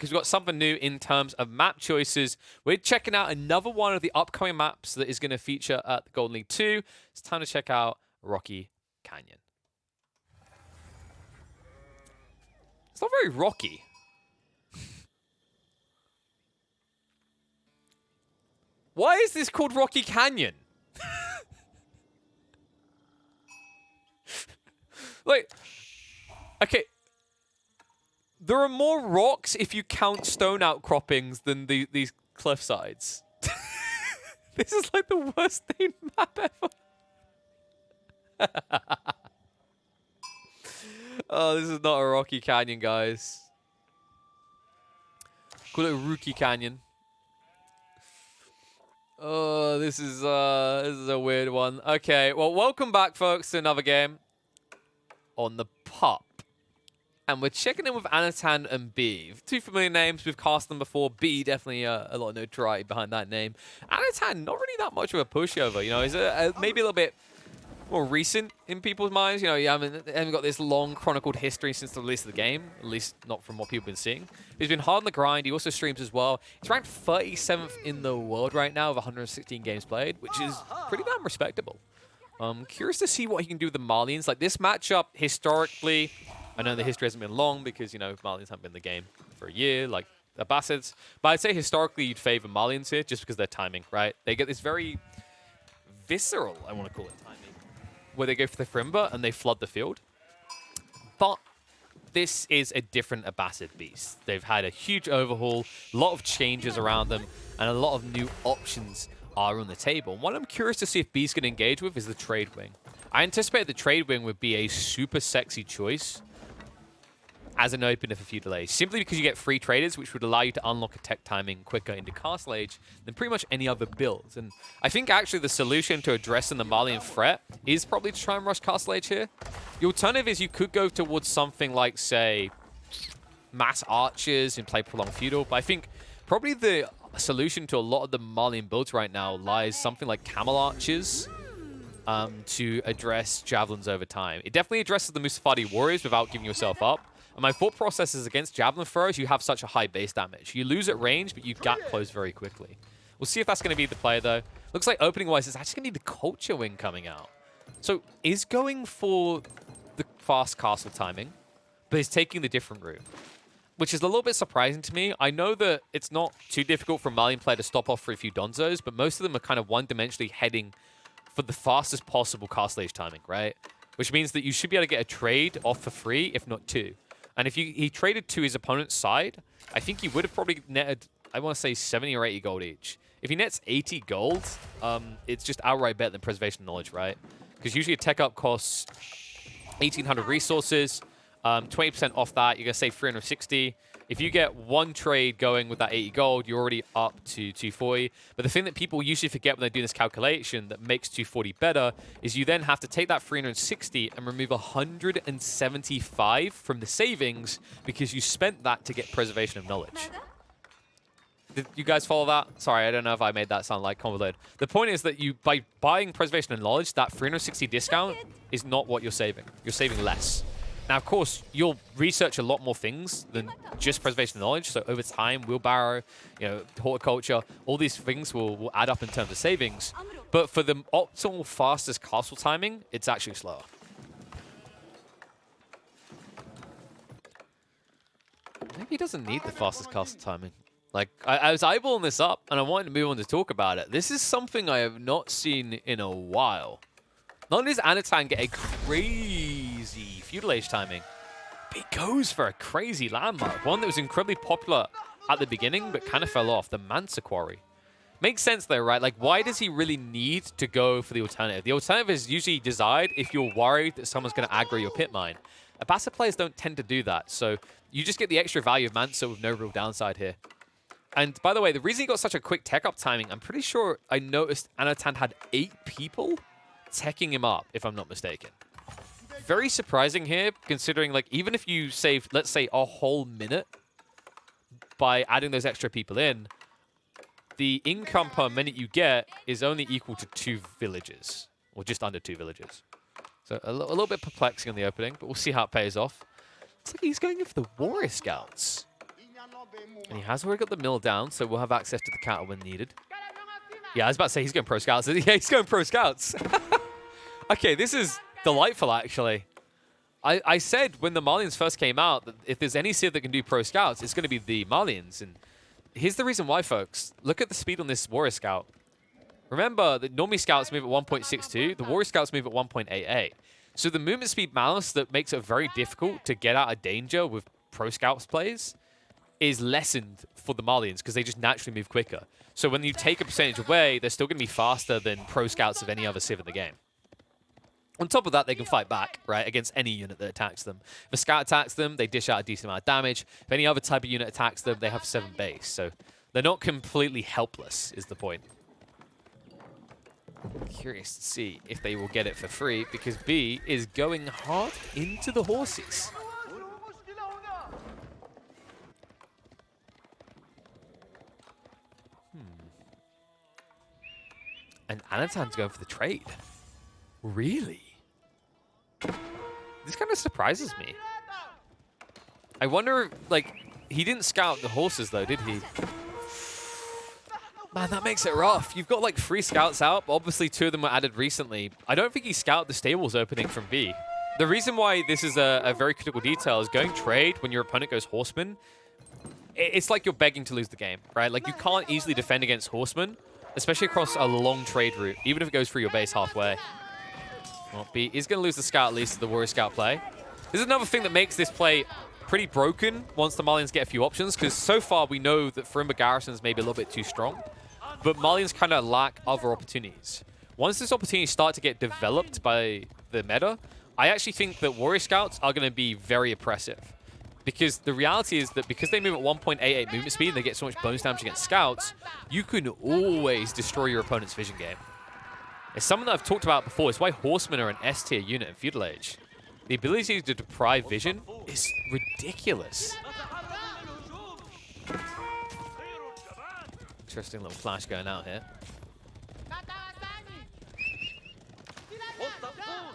because we've got something new in terms of map choices. We're checking out another one of the upcoming maps that is going to feature at the Golden League 2. It's time to check out Rocky Canyon. It's not very rocky. Why is this called Rocky Canyon? Like, okay. There are more rocks if you count stone outcroppings than these cliff sides. This is like the worst named map ever. Oh, this is not a Rocky Canyon, guys. Call it Rookie Canyon. Oh, this is a weird one. Okay, well, welcome back, folks, to another game on the Pup. And we're checking in with Anatan and B. Two familiar names. We've cast them before. B, definitely a lot of notoriety behind that name. Anatan, not really that much of a pushover. You know, he's maybe a little bit more recent in people's minds. You know, you haven't got this long chronicled history since the release of the game. At least not from what people have been seeing. He's been hard on the grind. He also streams as well. He's ranked 37th in the world right now with 116 games played, which is pretty damn respectable. Curious to see what he can do with the Malians. Like, this matchup, historically, I know the history hasn't been long because, you know, Malians haven't been in the game for a year, like the Abbasids. But I'd say historically you'd favor Malians here just because of their timing, right? They get this very visceral, I want to call it, timing, where they go for the Frimba and they flood the field. But this is a different Abbasid beast. They've had a huge overhaul, a lot of changes around them, and a lot of new options are on the table. And what I'm curious to see if B's going to engage with is the Trade Wing. I anticipate the Trade Wing would be a super sexy choice as an open with a few delays, simply because you get free traders, which would allow you to unlock attack timing quicker into Castle Age than pretty much any other builds. And I think actually the solution to addressing the Malian threat is probably to try and rush Castle Age here. The alternative is you could go towards something like, say, mass archers and play prolonged feudal, but I think probably the solution to a lot of the Malian builds right now lies something like camel archers to address javelins over time. It definitely addresses the Musafadi warriors without giving yourself up. And my thought process is against javelin throwers, you have such a high base damage. You lose at range, but you gap close very quickly. We'll see if that's going to be the play, though. Looks like opening-wise, it's actually going to be the Culture Wing coming out. So is going for the fast castle timing, but is taking the different route, which is a little bit surprising to me. I know that it's not too difficult for a Malian player to stop off for a few Donzos, but most of them are kind of one-dimensionally heading for the fastest possible Castle Age timing, right? Which means that you should be able to get a trade off for free, if not two. And if he traded to his opponent's side, I think he would have probably netted, I want to say 70 or 80 gold each. If he nets 80 gold, it's just outright better than Preservation Knowledge, right? Because usually a tech up costs 1,800 resources, 20% off that, you're going to save 360. If you get one trade going with that 80 gold, you're already up to 240. But the thing that people usually forget when they're doing this calculation that makes 240 better is you then have to take that 360 and remove 175 from the savings because you spent that to get Preservation of Knowledge. Did you guys follow that? Sorry, I don't know if I made that sound like convoluted. The point is that you, by buying Preservation of Knowledge, that 360 discount is not what you're saving. You're saving less. Now, of course, you'll research a lot more things than just Preservation of Knowledge. So over time, Wheelbarrow, you know, Horticulture, all these things will add up in terms of savings. But for the optimal fastest castle timing, it's actually slower. Maybe he doesn't need the fastest castle timing. Like, I was eyeballing this up, and I wanted to move on to talk about it. This is something I have not seen in a while. Not only does Anatan get a crazy Feudal Age timing, but he goes for a crazy landmark. One that was incredibly popular at the beginning, but kind of fell off. The Mansa Quarry. Makes sense though, right? Like, why does he really need to go for the alternative? The alternative is usually desired if you're worried that someone's going to aggro your pit mine. Abbasid players don't tend to do that, so you just get the extra value of Mansa with no real downside here. And by the way, the reason he got such a quick tech up timing, I'm pretty sure I noticed Anatan had 8 people teching him up, if I'm not mistaken. Very surprising here, considering, like, even if you saved, let's say, a whole minute by adding those extra people in, the income per minute you get is only equal to 2 villages, or just under 2 villages. So a little bit perplexing on the opening, but we'll see how it pays off. Looks like he's going in for the Warrior Scouts. And he has already got the mill down, so we'll have access to the counter when needed. Yeah, I was about to say he's going pro scouts. Yeah, he's going pro scouts. Okay, this is delightful, actually. I said when the Malians first came out that if there's any Civ that can do pro scouts, it's going to be the Malians. And here's the reason why, folks. Look at the speed on this Warrior Scout. Remember that normally scouts move at 1.62. The Warrior Scouts move at 1.88. So the movement speed balance that makes it very difficult to get out of danger with pro scouts plays is lessened for the Malians because they just naturally move quicker. So when you take a percentage away, they're still going to be faster than pro scouts of any other Civ in the game. On top of that, they can fight back, right, against any unit that attacks them. If a scout attacks them, they dish out a decent amount of damage. If any other type of unit attacks them, they have 7 base. So they're not completely helpless, is the point. Curious to see if they will get it for free, because B is going hard into the horses. And Anatan's going for the trade. Really? This kind of surprises me. I wonder, like, he didn't scout the horses, though, did he? Man, that makes it rough. You've got, like, 3 scouts out. Obviously, 2 of them were added recently. I don't think he scouted the stables opening from B. The reason why this is a very critical detail is going trade when your opponent goes horseman. It's like you're begging to lose the game, right? Like, you can't easily defend against horsemen, especially across a long trade route, even if it goes through your base halfway. Well, B is going to lose the scout at least to the Warrior Scout play. This is another thing that makes this play pretty broken once the Malians get a few options, because so far we know that Farimba Garrison's maybe a little bit too strong, but Malians kind of lack other opportunities. Once this opportunity start to get developed by the meta, I actually think that Warrior Scouts are going to be very oppressive. Because the reality is that because they move at 1.88 movement speed and they get so much bonus damage against scouts, you can always destroy your opponent's vision game. It's something that I've talked about before. It's why Horsemen are an S-tier unit in Feudal Age. The ability to deprive vision is ridiculous. Interesting little flash going out here.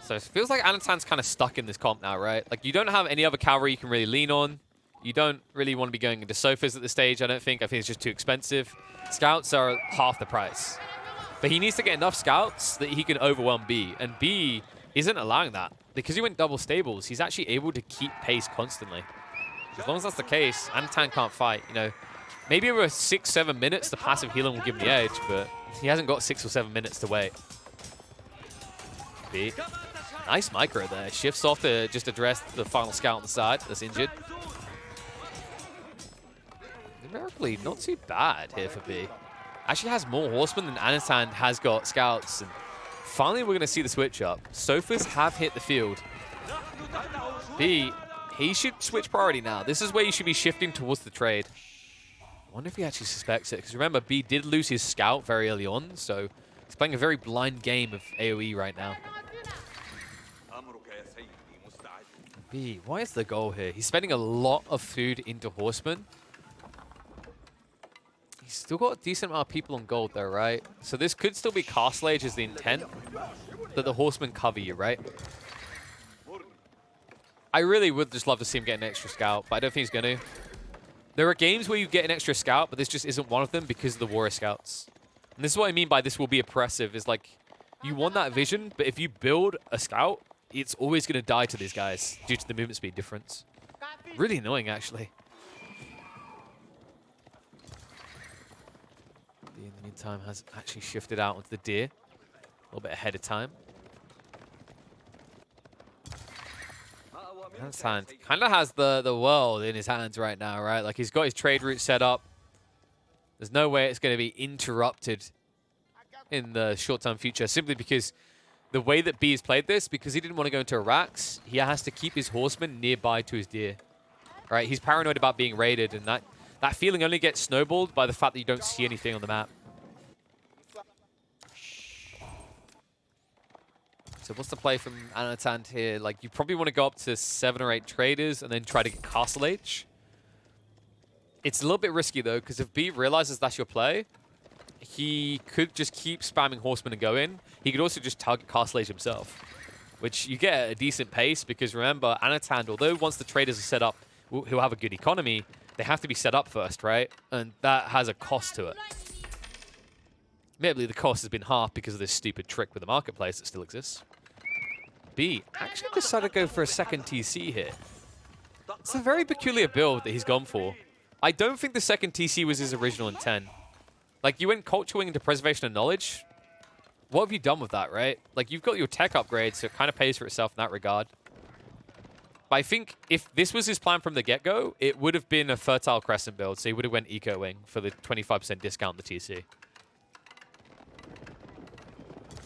So it feels like Anatan's kind of stuck in this comp now, right? Like, you don't have any other cavalry you can really lean on. You don't really want to be going into sofas at this stage, I don't think. I think it's just too expensive. Scouts are half the price. But he needs to get enough scouts that he can overwhelm B. And B isn't allowing that. Because he went double stables, he's actually able to keep pace constantly. As long as that's the case, Anatan can't fight. You know, maybe over 6-7 minutes, the passive healing will give him the edge, but he hasn't got 6 or 7 minutes to wait. B. Nice micro there. Shifts off to just address the final scout on the side that's injured. Numerically, not too bad here for B. Actually has more horsemen than Anatan has got scouts. And finally, we're going to see the switch up. Sofas have hit the field. B, he should switch priority now. This is where you should be shifting towards the trade. I wonder if he actually suspects it. Because remember, B did lose his scout very early on. So he's playing a very blind game of AoE right now. B, why is the goal here? He's spending a lot of food into horsemen. He's still got a decent amount of people on gold though, right? So this could still be Castle Age is the intent, that the horsemen cover you, right? I really would just love to see him get an extra scout, but I don't think he's going to. There are games where you get an extra scout, but this just isn't one of them because of the Warrior Scouts. And this is what I mean by this will be oppressive, is like, you want that vision, but if you build a scout, it's always going to die to these guys due to the movement speed difference. Really annoying, actually. In the meantime, has actually shifted out onto the deer. A little bit ahead of time. Anatan kind of has the world in his hands right now, right? Like, he's got his trade route set up. There's no way it's going to be interrupted in the short-term future, simply because the way that B has played this, because he didn't want to go into Iraqs, he has to keep his horsemen nearby to his deer. Right? He's paranoid about being raided, and that feeling only gets snowballed by the fact that you don't see anything on the map. So what's the play from Anatan here? Like, you probably want to go up to 7 or 8 traders and then try to get Castle Age. It's a little bit risky, though, because if B realizes that's your play, he could just keep spamming horsemen and go in. He could also just target Castle Age himself, which you get at a decent pace because remember, Anatan, although once the traders are set up, he'll have a good economy, they have to be set up first, right? And that has a cost to it. Admittedly, the cost has been half because of this stupid trick with the marketplace that still exists. B actually decided to go for a second TC here. It's a very peculiar build that he's gone for. I don't think the second TC was his original intent. Like, you went Culture Wing into Preservation of Knowledge. What have you done with that, right? Like, you've got your tech upgrades, so it kind of pays for itself in that regard. But I think if this was his plan from the get-go, it would have been a Fertile Crescent build, so he would have went Eco Wing for the 25% discount on the TC.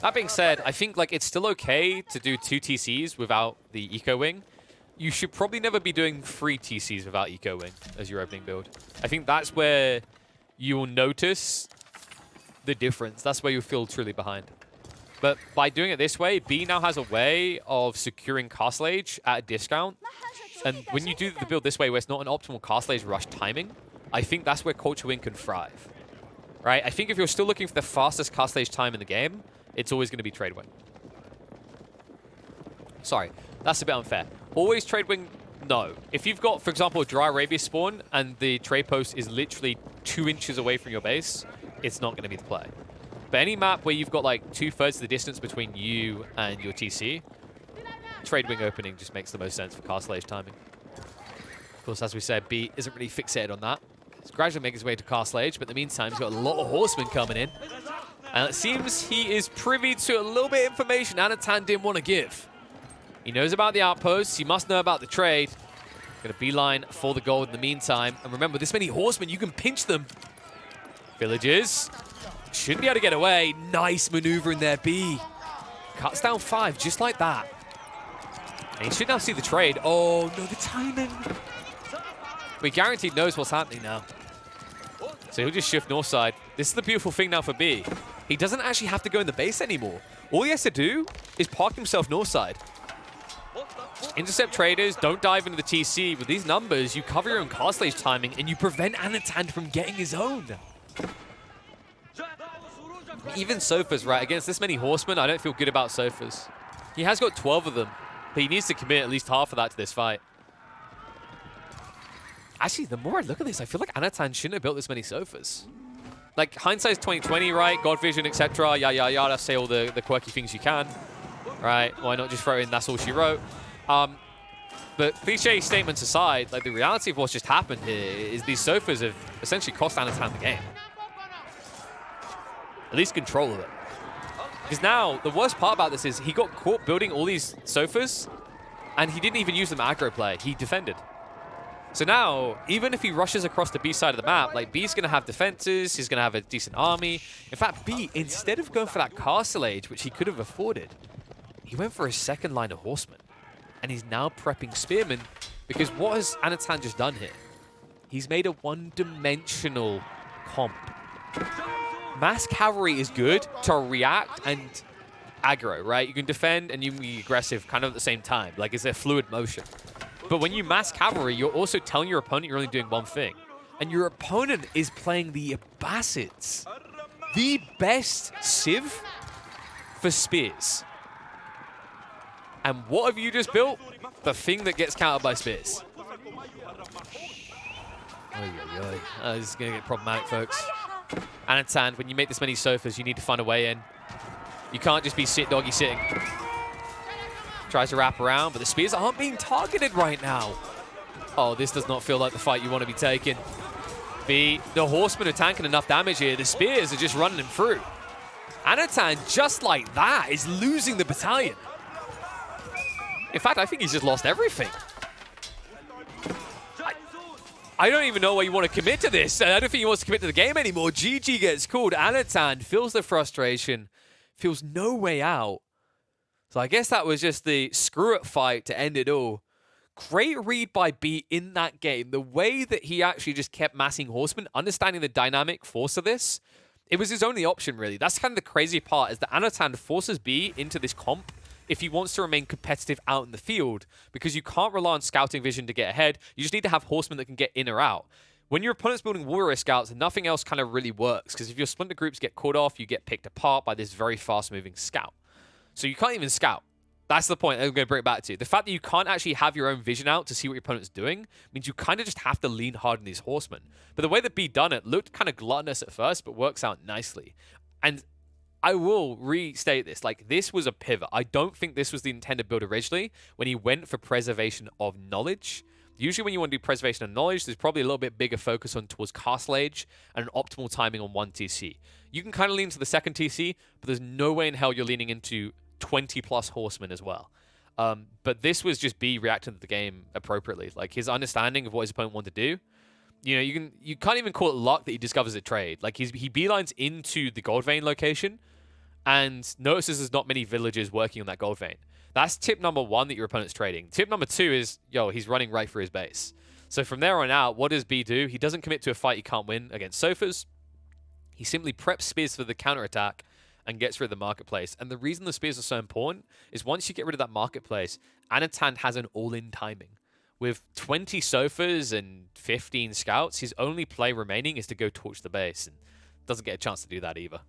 That being said, I think like it's still okay to do 2 TCs without the Eco Wing. You should probably never be doing 3 TCs without Eco Wing as your opening build. I think that's where you will notice the difference. That's where you'll feel truly behind. But by doing it this way, B now has a way of securing Castle Age at a discount. And when you do the build this way, where it's not an optimal Castle Age rush timing, I think that's where Culture Wing can thrive. Right? I think if you're still looking for the fastest Castle Age time in the game, it's always going to be Trade Wing. Sorry, that's a bit unfair. Always Trade Wing? No. If you've got, for example, a Dry Arabia spawn and the trade post is literally 2 inches away from your base, it's not going to be the play. But any map where you've got like 2/3 of the distance between you and your TC, Trade Wing opening just makes the most sense for Castle Age timing. Of course, as we said, B isn't really fixated on that. He's gradually making his way to Castle Age, but in the meantime, he's got a lot of horsemen coming in. And it seems he is privy to a little bit of information Anatan didn't want to give. He knows about the outposts. He must know about the trade. Going to beeline for the gold in the meantime. And remember, this many horsemen, you can pinch them. Villagers shouldn't be able to get away. Nice maneuver in there, B. Cuts down 5 just like that. And he should now see the trade. Oh, no, the timing. But he guaranteed knows what's happening now. So he'll just shift north side. This is the beautiful thing now for B. He doesn't actually have to go in the base anymore. All he has to do is park himself north side. Intercept traders, don't dive into the TC. With these numbers, you cover your own Castle Age timing and you prevent Anatan from getting his own. Even Sofas, right? Against this many horsemen, I don't feel good about Sofas. He has got 12 of them, but he needs to commit at least half of that to this fight. Actually, the more I look at this, I feel like Anatan shouldn't have built this many Sofas. Like, hindsight's 2020, right? God vision, etc. Yada, yada. Say all the quirky things you can. Right? Why not just throw in that's all she wrote? But cliche statements aside, like, the reality of what's just happened here is these Sofas have essentially cost Anatan the game. At least control of it. Because now, the worst part about this is he got caught building all these Sofas, and he didn't even use them aggro play. He defended. So now, even if he rushes across the B side of the map, like, B's going to have defenses, he's going to have a decent army. In fact, B, instead of going for that Castle Age, which he could have afforded, he went for his second line of horsemen. And he's now prepping spearmen, because what has Anatan just done here? He's made a one-dimensional comp. Mass cavalry is good to react and aggro, right? You can defend and you can be aggressive kind of at the same time. Like, it's a fluid motion. But when you mass cavalry, you're also telling your opponent you're only doing one thing. And your opponent is playing the Abbasids. The best civ for spears. And what have you just built? The thing that gets countered by spears. This is going to get problematic, folks. Anatan, when you make this many Sofas, you need to find a way in. You can't just be doggy sitting. Tries to wrap around, but the spears aren't being targeted right now. Oh, this does not feel like the fight you want to be taking. B, the horsemen are tanking enough damage here. The spears are just running him through. Anatan, just like that, is losing the battalion. In fact, I think he's just lost everything. I don't even know why you want to commit to this. I don't think he wants to commit to the game anymore. GG gets called. Anatan feels the frustration, feels no way out. So I guess that was just the screw-it fight to end it all. Great read by B in that game. The way that he actually just kept massing horsemen, understanding the dynamic force of this, it was his only option, really. That's kind of the crazy part, is that Anatan forces B into this comp if he wants to remain competitive out in the field, because you can't rely on scouting vision to get ahead. You just need to have horsemen that can get in or out. When your opponent's building warrior scouts, nothing else kind of really works, because if your splinter groups get caught off, you get picked apart by this very fast-moving scout. So you can't even scout. That's the point I'm going to bring it back to. The fact that you can't actually have your own vision out to see what your opponent's doing means you kind of just have to lean hard on these horsemen. But the way that B done it looked kind of gluttonous at first, but works out nicely. And I will restate this. Like, this was a pivot. I don't think this was the intended build originally when he went for preservation of knowledge. Usually when you want to do preservation of knowledge, there's probably a little bit bigger focus on towards castle age and an optimal timing on one TC. You can kind of lean to the second TC, but there's no way in hell you're leaning into 20 plus horsemen as well. But this was just B reacting to the game appropriately. Like, his understanding of what his opponent wanted to do. You know, you can't even call it luck that he discovers a trade. Like, he beelines into the gold vein location and notices there's not many villagers working on that gold vein. That's tip number one that your opponent's trading. Tip number two is, yo, he's running right through his base. So from there on out, what does B do? He doesn't commit to a fight he can't win against sofas. He simply preps spears for the counterattack and gets rid of the marketplace. And the reason the spears are so important is once you get rid of that marketplace, Anatan has an all-in timing. With 20 sofas and 15 scouts, his only play remaining is to go torch the base, and doesn't get a chance to do that either.